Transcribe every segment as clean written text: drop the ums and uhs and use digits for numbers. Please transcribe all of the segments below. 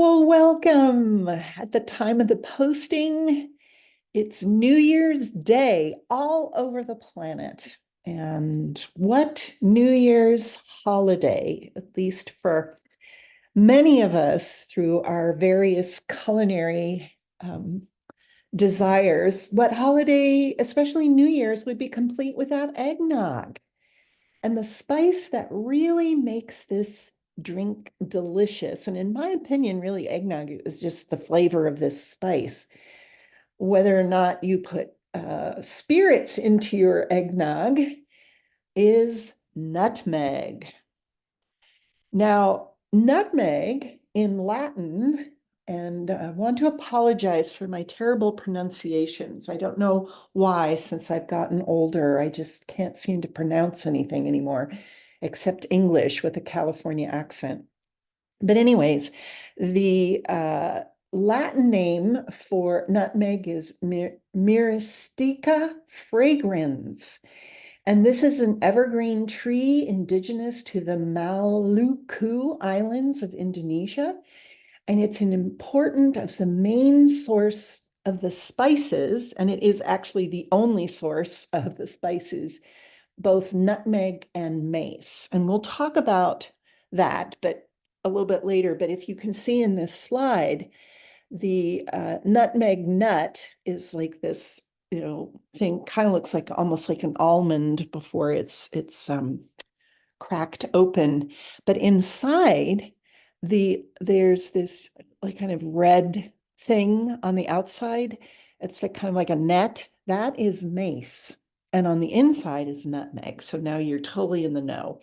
Well, welcome. At the time of the posting, it's New Year's Day all over the planet. And what New Year's holiday, at least for many of us through our various culinary desires, what holiday, especially New Year's, would be complete without eggnog? And the spice that really makes this drink delicious, and in my opinion, really eggnog is just the flavor of this spice. Whether or not you put spirits into your eggnog is nutmeg. Now, nutmeg in Latin, and I want to apologize for my terrible pronunciations. I don't know why, since I've gotten older, I just can't seem to pronounce anything anymore, except English with a California accent. But anyways, the Latin name for nutmeg is Myristica fragrans. And this is an evergreen tree indigenous to the Maluku Islands of Indonesia. And it's it's the main source of the spices, and it is actually the only source of the spices, both nutmeg and mace. And we'll talk about that, but a little bit later. But if you can see in this slide, the nutmeg nut is like this, thing, kind of looks like almost like an almond before it's cracked open. But inside, there's this like kind of red thing on the outside. It's like kind of like a net. That is mace. And on the inside is nutmeg. So now you're totally in the know.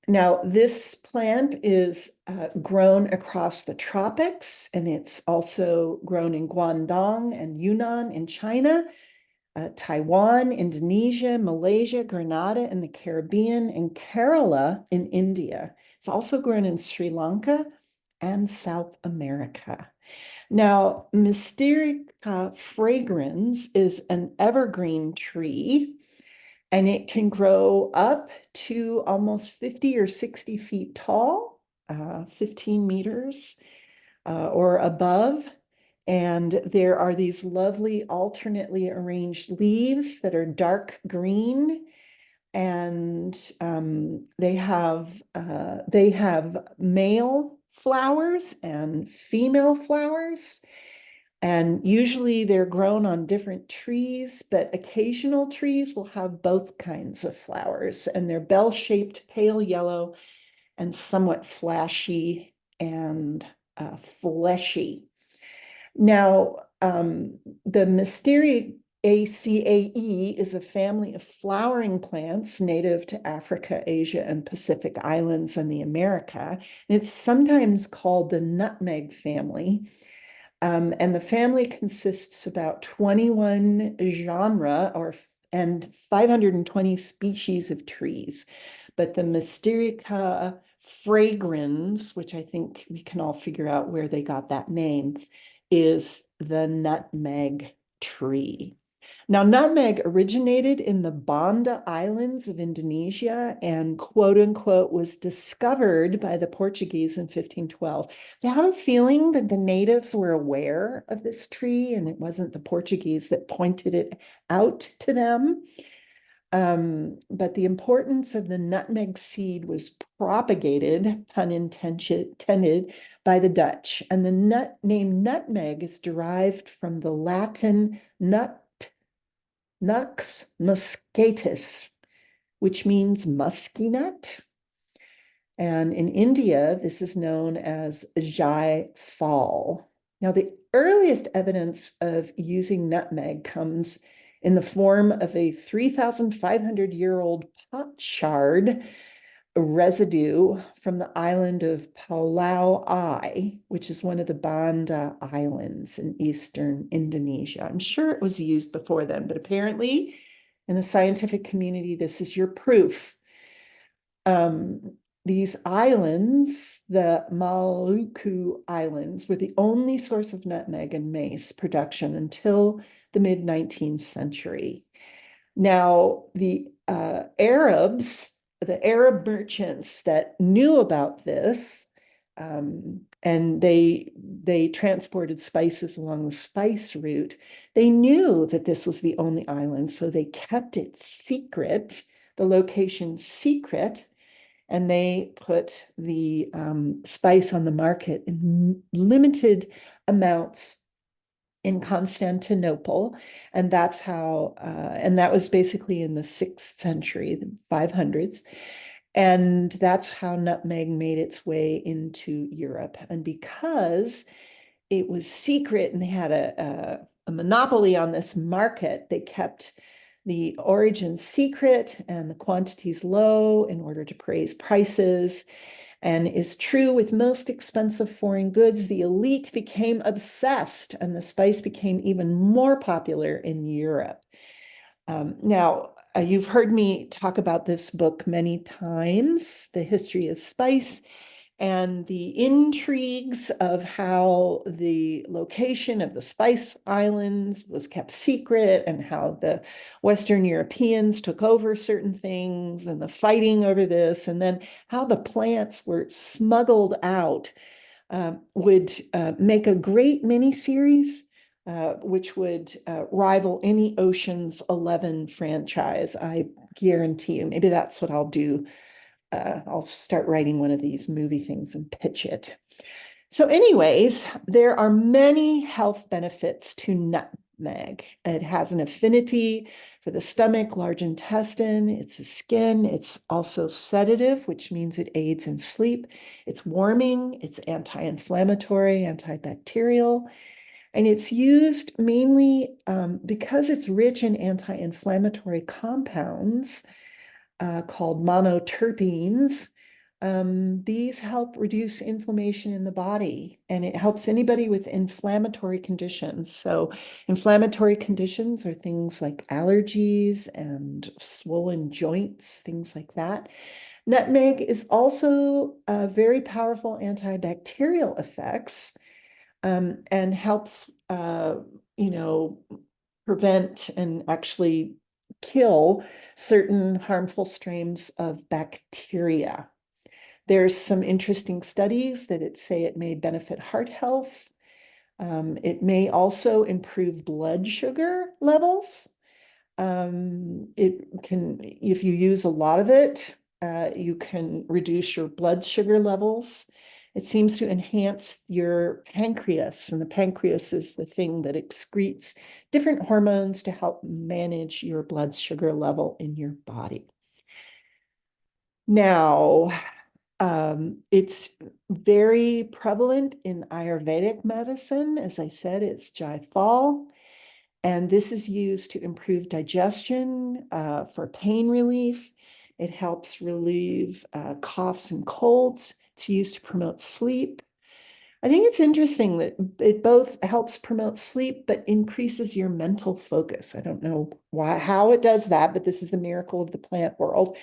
Now, this plant is grown across the tropics, and it's also grown in Guangdong and Yunnan in China, Taiwan, Indonesia, Malaysia, Grenada in the Caribbean, and Kerala in India. It's also grown in Sri Lanka and South America. Now, Mysterica fragrans is an evergreen tree, and it can grow up to almost 50 or 60 feet tall, 15 meters or above. And there are these lovely alternately arranged leaves that are dark green, and they have male flowers and female flowers. And usually they're grown on different trees, but occasional trees will have both kinds of flowers, and they're bell-shaped, pale yellow, and somewhat flashy and fleshy. Now, the Mysteriaceae is a family of flowering plants native to Africa, Asia, and Pacific Islands and the America. And it's sometimes called the nutmeg family. And the family consists about 21 genera and 520 species of trees. But the Mysterica fragrans, which I think we can all figure out where they got that name, is the nutmeg tree. Now, nutmeg originated in the Banda Islands of Indonesia and, quote unquote, was discovered by the Portuguese in 1512. I have a feeling that the natives were aware of this tree, and it wasn't the Portuguese that pointed it out to them. But the importance of the nutmeg seed was propagated, pun intended, by the Dutch. And the name nutmeg is derived from the Latin nux muscatus, which means musky nut. And in India, this is known as Jai Fal. Now, the earliest evidence of using nutmeg comes in the form of a 3,500-year-old potsherd residue from the island of Palau, which is one of the Banda Islands in eastern Indonesia. I'm sure it was used before then, but apparently in the scientific community, this is your proof. These islands, the Maluku Islands, were the only source of nutmeg and mace production until the mid-19th century. Now, the Arab merchants that knew about this and they transported spices along the spice route. They knew that this was the only island, so they kept it secret, the location secret, and they put the spice on the market in limited amounts in Constantinople. And that's how, and that was basically in the 6th century, the 500s. And that's how nutmeg made its way into Europe. And because it was secret and they had a monopoly on this market, they kept the origin secret and the quantities low in order to raise prices. And is true with most expensive foreign goods, the elite became obsessed and the spice became even more popular in Europe. Now, you've heard me talk about this book many times, The History of Spice, and the intrigues of how the location of the Spice Islands was kept secret and how the Western Europeans took over certain things and the fighting over this, and then how the plants were smuggled out, would make a great miniseries, which would rival any Ocean's 11 franchise. I guarantee you. Maybe that's what I'll do. I'll start writing one of these movie things and pitch it. So anyways, there are many health benefits to nutmeg. It has an affinity for the stomach, large intestine, it's a skin, it's also sedative, which means it aids in sleep. It's warming, it's anti-inflammatory, antibacterial, and it's used mainly because it's rich in anti-inflammatory compounds called monoterpenes. These help reduce inflammation in the body, and it helps anybody with inflammatory conditions. So inflammatory conditions are things like allergies and swollen joints, things like that. Nutmeg is also very powerful antibacterial effects, and helps, you know, prevent and actually kill certain harmful strains of bacteria. There's some interesting studies that say it may benefit heart health. It may also improve blood sugar levels. It can, if you use a lot of it, you can reduce your blood sugar levels. It seems to enhance your pancreas, and the pancreas is the thing that excretes different hormones to help manage your blood sugar level in your body. Now, it's very prevalent in Ayurvedic medicine. As I said, it's Jaithal. And this is used to improve digestion, for pain relief. It helps relieve coughs and colds. It's used to promote sleep. I think it's interesting that it both helps promote sleep, but increases your mental focus. I don't know how it does that, but this is the miracle of the plant world.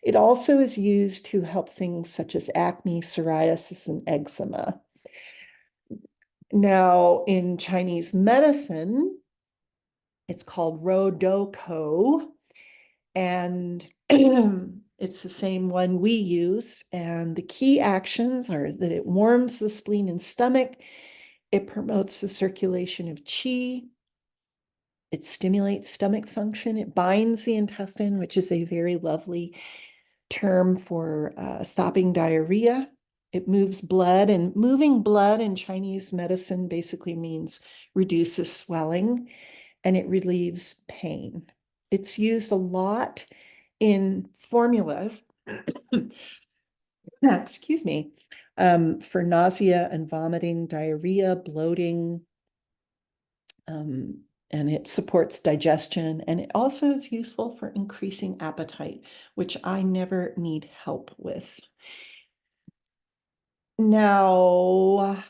It also is used to help things such as acne, psoriasis, and eczema. Now, in Chinese medicine, it's called Rodoko, and it's the same one we use. And the key actions are that it warms the spleen and stomach, it promotes the circulation of qi, it stimulates stomach function, it binds the intestine, which is a very lovely term for stopping diarrhea. It moves blood, and moving blood in Chinese medicine basically means reduces swelling, and it relieves pain. It's used a lot in formulas, excuse me, for nausea and vomiting, diarrhea, bloating, and it supports digestion. And it also is useful for increasing appetite, which I never need help with. Now,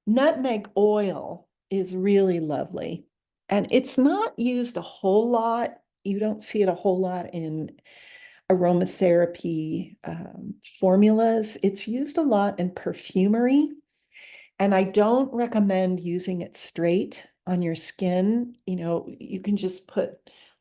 nutmeg oil is really lovely, and it's not used a whole lot. You don't see it a whole lot in aromatherapy formulas. It's used a lot in perfumery, and I don't recommend using it straight on your skin. You know, you can just put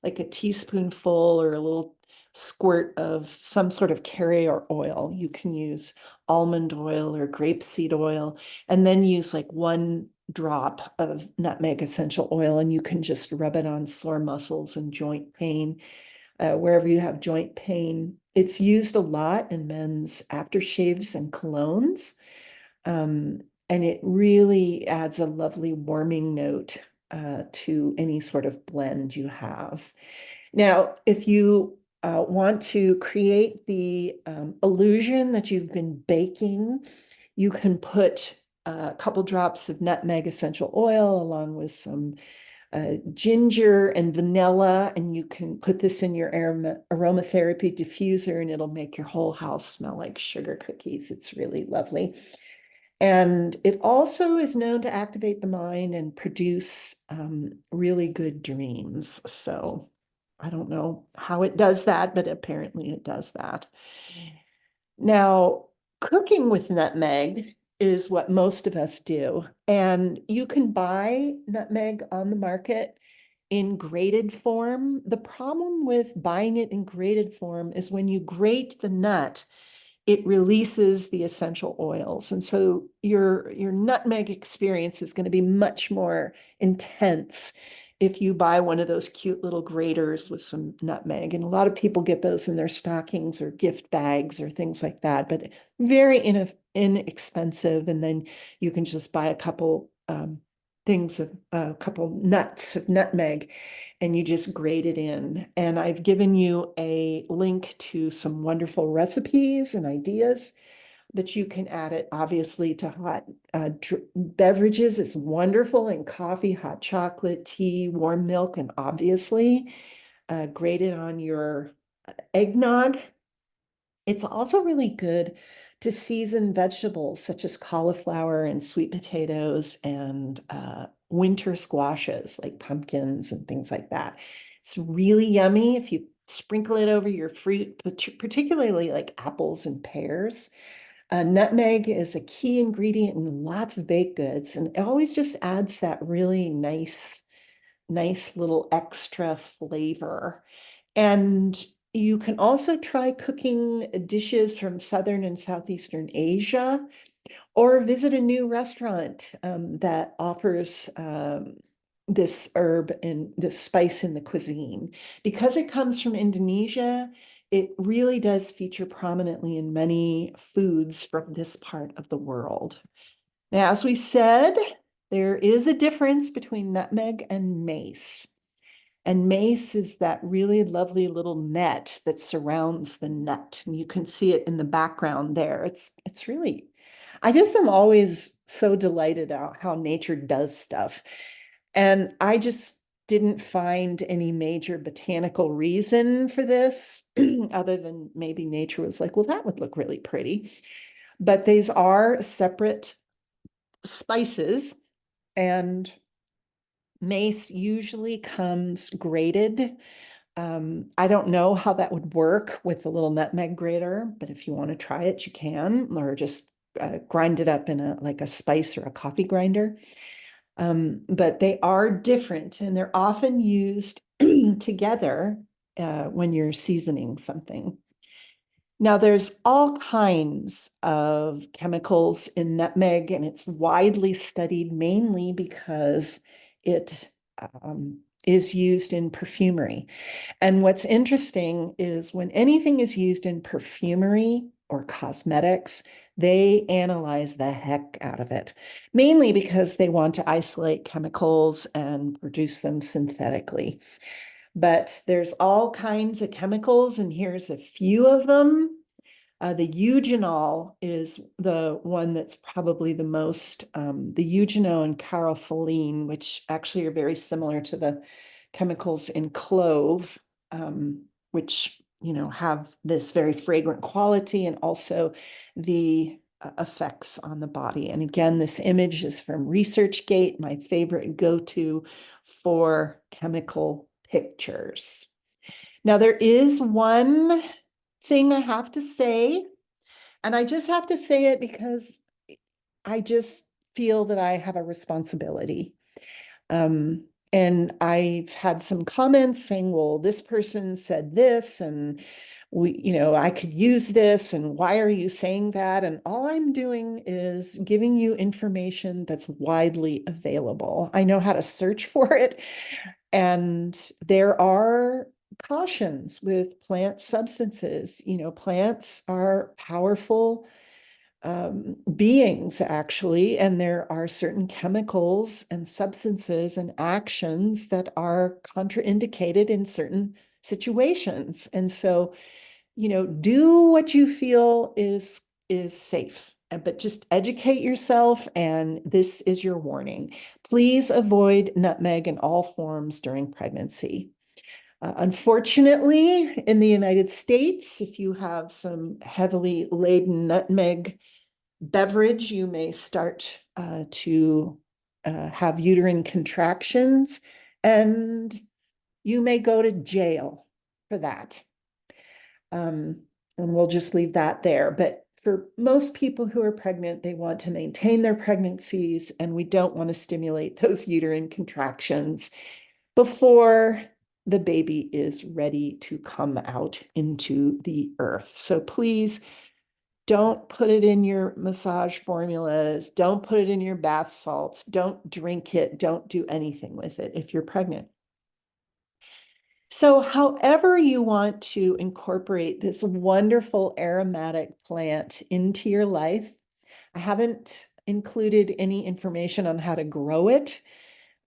like a teaspoonful or a little squirt of some sort of carrier oil. You can use almond oil or grapeseed oil, and then use like 1 drop of nutmeg essential oil, and you can just rub it on sore muscles and joint pain, wherever you have joint pain. It's used a lot in men's aftershaves and colognes. And it really adds a lovely warming note to any sort of blend you have. Now, if you want to create the illusion that you've been baking, you can put a couple drops of nutmeg essential oil along with some ginger and vanilla, and you can put this in your aromatherapy diffuser, and it'll make your whole house smell like sugar cookies. It's really lovely. And it also is known to activate the mind and produce really good dreams. So I don't know how it does that, but apparently it does that. Now, cooking with nutmeg is what most of us do. And you can buy nutmeg on the market in grated form. The problem with buying it in grated form is when you grate the nut, it releases the essential oils. And so your nutmeg experience is going to be much more intense if you buy one of those cute little graters with some nutmeg. And a lot of people get those in their stockings or gift bags or things like that, but very inexpensive. And then you can just buy a couple things of a couple nuts of nutmeg, and you just grate it in. And I've given you a link to some wonderful recipes and ideas that you can add it obviously to hot beverages. It's wonderful in coffee, hot chocolate, tea, warm milk, and obviously grate it on your eggnog. It's also really good to season vegetables such as cauliflower and sweet potatoes and winter squashes like pumpkins and things like that. It's really yummy if you sprinkle it over your fruit, particularly like apples and pears. Nutmeg is a key ingredient in lots of baked goods, and it always just adds that really nice little extra flavor. And you can also try cooking dishes from Southern and Southeastern Asia, or visit a new restaurant that offers this herb and this spice in the cuisine. Because it comes from Indonesia, it really does feature prominently in many foods from this part of the world. Now, as we said, there is a difference between nutmeg and mace. And mace is that really lovely little net that surrounds the nut. And you can see it in the background there. It's really, I just am always so delighted at how nature does stuff. And I just didn't find any major botanical reason for this, other than maybe nature was like, well, that would look really pretty. But these are separate spices, and mace usually comes grated. I don't know how that would work with the little nutmeg grater, but if you want to try it, you can, or just grind it up in a spice or a coffee grinder. But they are different, and they're often used together when you're seasoning something. Now, there's all kinds of chemicals in nutmeg, and it's widely studied mainly because it is used in perfumery. And what's interesting is when anything is used in perfumery or cosmetics, they analyze the heck out of it, mainly because they want to isolate chemicals and produce them synthetically. But there's all kinds of chemicals, and here's a few of them. The eugenol is the one that's probably the most, the eugenol and carolphyllene, which actually are very similar to the chemicals in clove, which, have this very fragrant quality, and also the effects on the body. And again, this image is from ResearchGate, my favorite go-to for chemical pictures. Now, there is one thing I have to say, and I just have to say it because I just feel that I have a responsibility. And I've had some comments saying, well, this person said this, and I could use this, and why are you saying that? And all I'm doing is giving you information that's widely available. I know how to search for it. And there are cautions with plant substances. Plants are powerful beings, actually, and there are certain chemicals and substances and actions that are contraindicated in certain situations. And so, do what you feel is safe, but just educate yourself. And this is your warning. Please avoid nutmeg in all forms during pregnancy. Unfortunately, in the United States, if you have some heavily laden nutmeg beverage, you may start to have uterine contractions, and you may go to jail for that. And we'll just leave that there. But for most people who are pregnant, they want to maintain their pregnancies, and we don't want to stimulate those uterine contractions before the baby is ready to come out into the earth. So please don't put it in your massage formulas. Don't put it in your bath salts. Don't drink it. Don't do anything with it if you're pregnant. So, however you want to incorporate this wonderful aromatic plant into your life, I haven't included any information on how to grow it.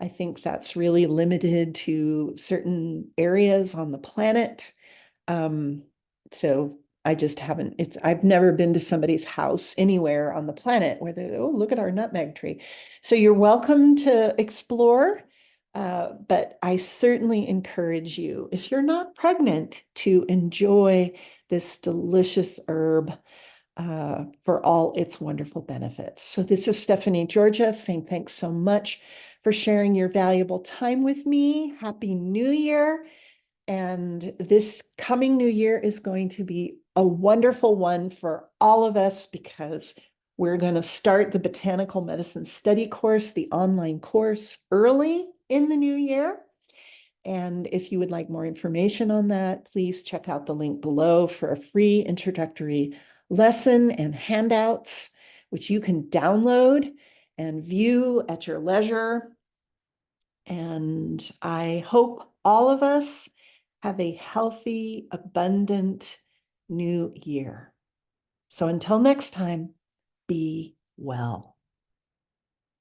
I think that's really limited to certain areas on the planet. So I just haven't, I've never been to somebody's house anywhere on the planet where they're, oh, look at our nutmeg tree. So you're welcome to explore, but I certainly encourage you, if you're not pregnant, to enjoy this delicious herb for all its wonderful benefits. So this is Stephanie Georgia saying thanks so much for sharing your valuable time with me. Happy New Year. And this coming new year is going to be a wonderful one for all of us because we're going to start the Botanical Medicine Study course, the online course, early in the new year. And if you would like more information on that, please check out the link below for a free introductory lesson and handouts, which you can download and view at your leisure. And I hope all of us have a healthy, abundant new year. So until next time, be well.